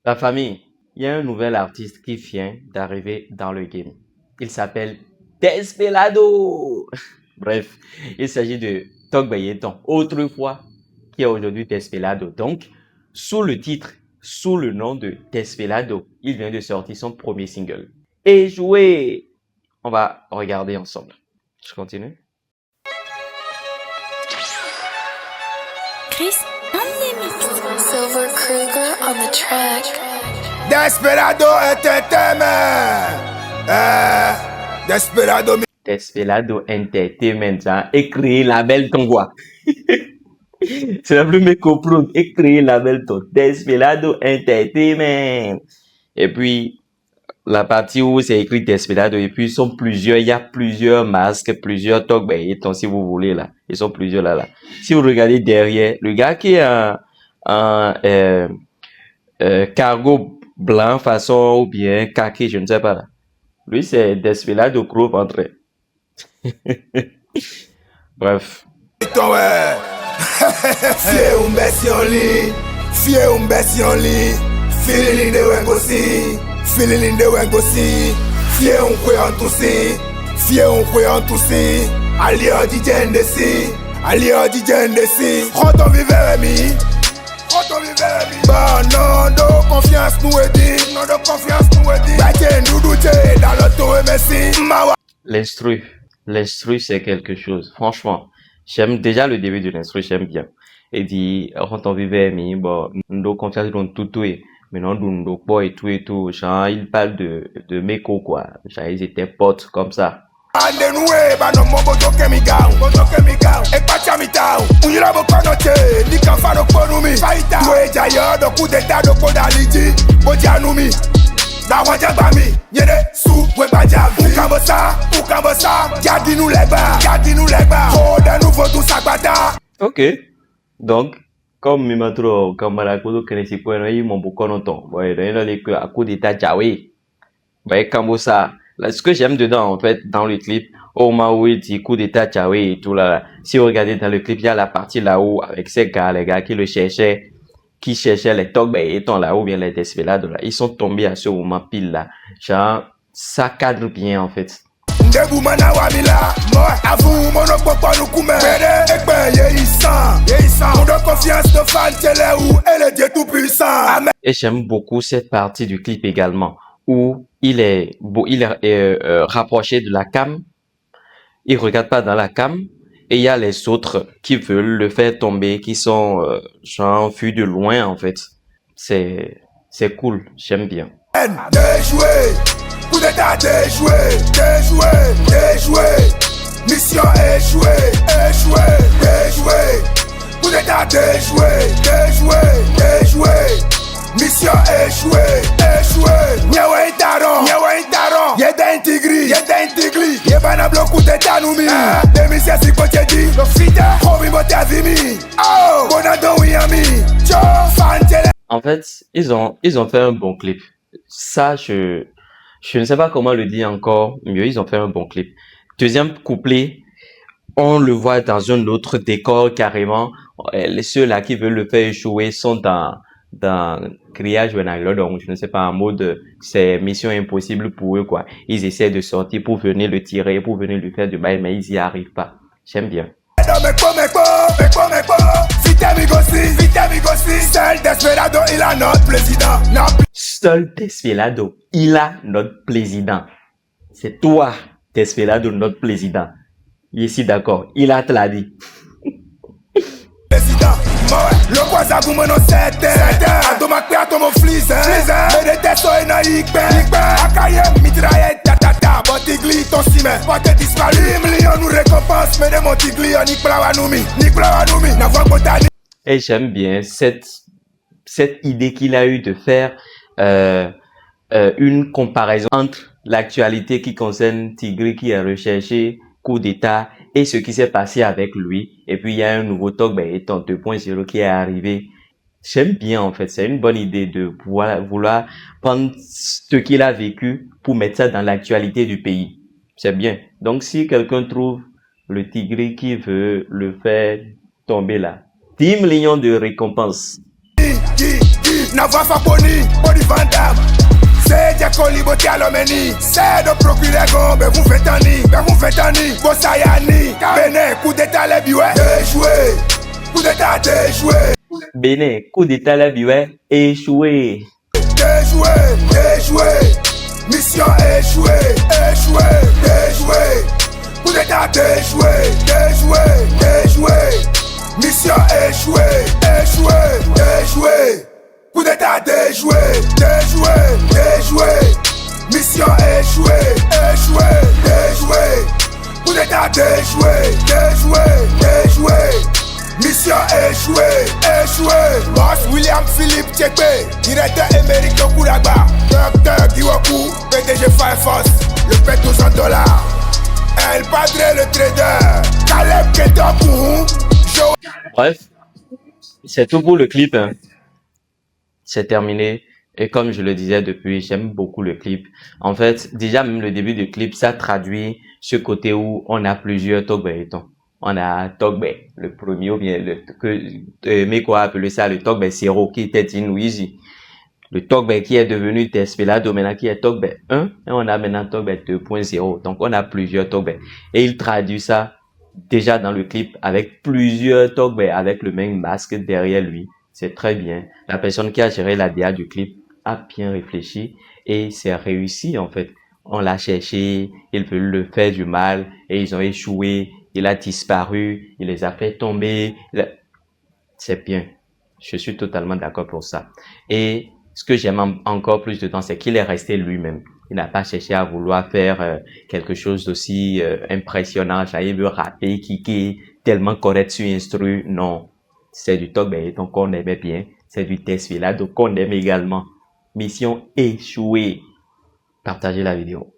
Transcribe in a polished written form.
La famille, il y a un nouvel artiste qui vient d'arriver dans le game. Il s'appelle Desvelado. Bref, il s'agit de Togbayeton, autrefois, qui est aujourd'hui Desvelado. Donc, sous le titre, sous le nom de Desvelado, il vient de sortir son premier single. Et jouer, on va regarder ensemble. Je continue. Chris on the mix. Silver Kruger on the track. Desperado Entertainment. Desperado. Desvelado Entertainment, hein, et créer label ton quoi. C'est la plus mécoprune, et créer label ton Desvelado Entertainment. Et puis, la partie où c'est écrit Desvelado, et puis ils sont plusieurs, il y a plusieurs masques, plusieurs toques, ben, si vous voulez là. Ils sont plusieurs là. Si vous regardez derrière, le gars qui est un cargo blanc façon ou bien kaki, je ne sais pas là. Lui, c'est Desvelado Group entré. Bref. Fie un bessie en lit, fie un bessie en lit, feeling de wengosi, feeling de wengosi, fie un kwe en toussi, fie un kwe en toussi, ali en di jendesi, ali en di jendesi, roto vivere mi, roto vivere mi, bah non de confiance nous est non de confiance nous est dit, bâtien nous douter dans l'auto et merci, mawa. L'instru c'est quelque chose, franchement. J'aime déjà le début de l'instru, j'aime bien. Et dit, quand on vivait, bon, nous confiance dans tout, mais non, nous, boy, et tout, genre, il parle de Meko, quoi. Genre, ils étaient potes, comme ça. Ok. Donc, comme Mimatro, comme Malakodo, Kenesi Poeno, ils m'ont beaucoup longtemps. Ouais, il y a les à coup d'état Jawe. Ouais, comme ça. Là, ce que j'aime dedans, en fait, dans le clip, au moment où il dit coup d'état Jawe et tout là. Si vous regardez dans le clip, il y a la partie là-haut avec ces gars, les gars qui le cherchaient, qui cherchaient les togs, ben, étant là-haut, bien les Desvelado là. Ils sont tombés à ce moment pile là. Genre, ça cadre bien, en fait. Et j'aime beaucoup cette partie du clip également, où il est rapproché de la cam, il regarde pas dans la cam, et il y a les autres qui veulent le faire tomber, qui sont genre vus de loin en fait. C'est cool, j'aime bien. Coup d'état déjoué, mission échouée, coup d'état déjoué, mission échouée, nyewe itaron, yeda intigri, yebana bloku d'état noumi, démission si côté dit, le fida, komi mote avimi, oh, bonado wiami, cho, fantele. En fait, ils ont fait un bon clip. Ça, je ne sais pas comment le dire encore mieux, ils ont fait un bon clip. Deuxième couplet, on le voit dans un autre décor carrément. Ceux-là qui veulent le faire échouer sont dans grillage, donc je ne sais pas, en mode, c'est mission impossible pour eux, quoi. Ils essaient de sortir pour venir le tirer, pour venir lui faire du bail, mais ils y arrivent pas. J'aime bien. Seul Desvelado, il a notre président. Seul Desvelado, il a notre président. C'est toi, Desvelado, notre président. Ici, d'accord. Il a te l'a dit. Président, le croisage vous mène au 7. Atomak pe atomo flize. Mais des tests sont naïques. Akayem, mitraillette, tatata. Botigli, ton ciment. Pote disparu. Millions nous récompense. Mais des motigli, Nicolas Wanoumi. N'avoir botanique. Et j'aime bien cette idée qu'il a eu de faire une comparaison entre l'actualité qui concerne Tigri qui est recherché, coup d'état, et ce qui s'est passé avec lui. Et puis il y a un nouveau talk, étant 2.0 qui est arrivé. J'aime bien en fait, c'est une bonne idée de vouloir prendre ce qu'il a vécu pour mettre ça dans l'actualité du pays. C'est bien. Donc si quelqu'un trouve le Tigri qui veut le faire tomber là, 10 millions de récompenses. Nava Faponi, Body Van Damme. C'est Diakoli, Boti Alomeni. C'est de procurer gombe, vous faites un nid, vous faites un nid. Bossayani, Bénin, coup d'état les biouets, échoué. Coup d'état déjoué. Bénin, coup d'état la biouet, échoué. Déjoué, déjoué. Mission échouée, échouée, déjoué. Coup d'état déjoué, déjoué, déjoué. Mission échouée, échouée, déjoué. Coup d'état déjoué, déjoué, déjoué. Mission échouée, échouée, déjoué. Coup d'état déjoué, déjoué, déjoué. Mission échouée, échouée. Boss William Philippe Tchekpe, directeur émérite de Kouragba. Docteur Giwaku, PDG Fireforce, le pète $200. El Padre le trader, Caleb Keton Bref, c'est tout pour le clip. Hein. C'est terminé. Et comme je le disais depuis, j'aime beaucoup le clip. En fait, déjà même le début du clip, ça traduit ce côté où on a plusieurs Togbe. On a Togbe, le premier, ou bien le que Meko a appelé ça le Togbe 0, qui était Inouizi. Le Togbe qui est devenu Tespelado, maintenant qui est Togbe 1, et on a maintenant Togbe 2.0. Donc on a plusieurs Togbe. Et il traduit ça déjà dans le clip avec plusieurs Togbe avec le même masque derrière lui. C'est très bien. La personne qui a géré la DA du clip a bien réfléchi et c'est réussi en fait. On l'a cherché, ils veulent le faire du mal et ils ont échoué. Il a disparu, il les a fait tomber. C'est bien. Je suis totalement d'accord pour ça. Et ce que j'aime encore plus dedans, c'est qu'il est resté lui-même. Il n'a pas cherché à vouloir faire quelque chose d'aussi impressionnant. Il veut rapper, kicker, tellement correct sur instru. Non. C'est du Togbe donc on aimait bien. C'est du Tesfila donc on aime également. Mission échouée. Partagez la vidéo.